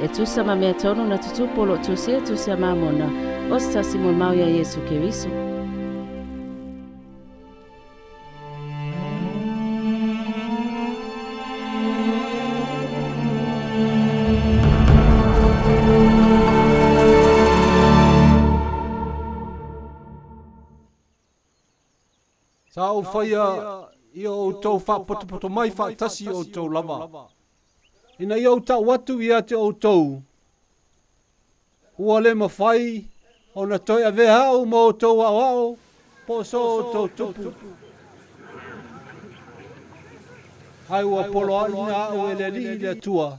E tusa ma mea tonu na tutupu lo tausia tusia mamona. O se tasi mo mau ya Yesu Keriso. Sao faia i outou whapotopoto mai whaatasi outou lava. Ina i au tau watu i ate outou. Ua le mavae o na toi a vehau mo outou aoao po so outou tupu. Ai ua poloai na au ele li le Atua.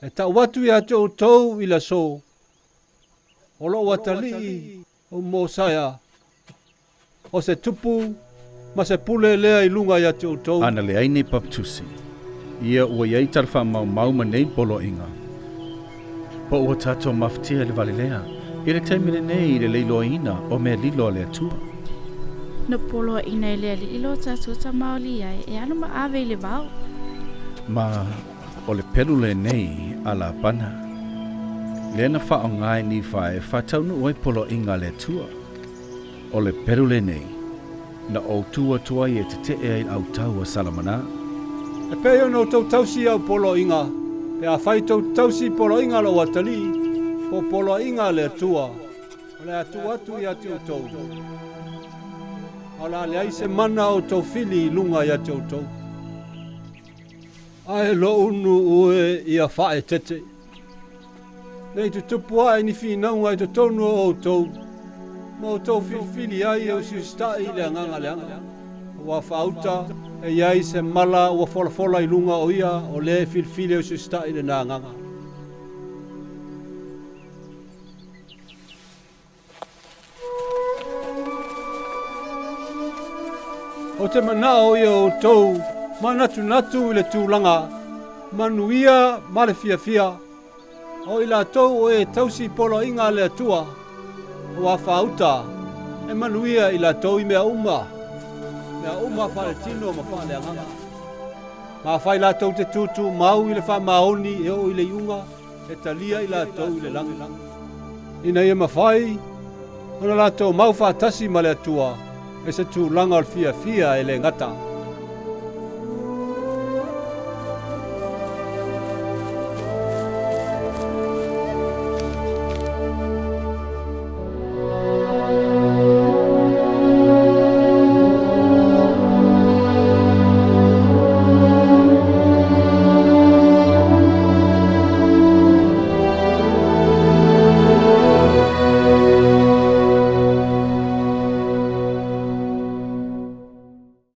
E tau watu i ate outou i la so. O lo atalii o Mosaea. O se tupu ma se pule lea i lunga i ate outou. Ana le aine paptusi. Ia ua iai tarwha mau nei Poloaiga. Po ua tatou maftia le valelea. I le taimile nei le leiloaina o mea lilo le Atua. Na Poloaiga i le alilo tatou tamaoli ai e ano maave i le vau. Ma o le pelu le nei a la pana. Le na whaongai ni fae whataunu oi Poloaiga le Atua. O le pelu le nei. Na outou Atua i e te te e outou a salamana. E peo no tau tausi au Poloaiga. E afai tau tausi Poloaiga lo atalii. Po Poloaiga le Atua. O le atu atu i ate outou. O la le ai se mana o tau fili i lunga i ate outou. Ai lo unu ue i a faaeteete. Nei tu tupu ai ni finagalo i te tonu o outou. Ma outou fili ai e usitai le anganga le anga. Ua faauta e iai se mala ua fola i lunga o ia o le fili e usitai le anganga. O te manao ia outou, manatu i le tūlanga, manuia ma le fia. O i latou o e tausi Poloaiga le Atua, o a faauta, e manuia i latou i mea uma. Mea uma whaletino ma whaaleanganga. Ma whai latou te tutu mau i le faamaoni e o i le iunga, e talia i latou i le langi. Ina ia mawhai, ona latou mau whaatasi ma le Atua, e se tūlanga o fia e le ngata.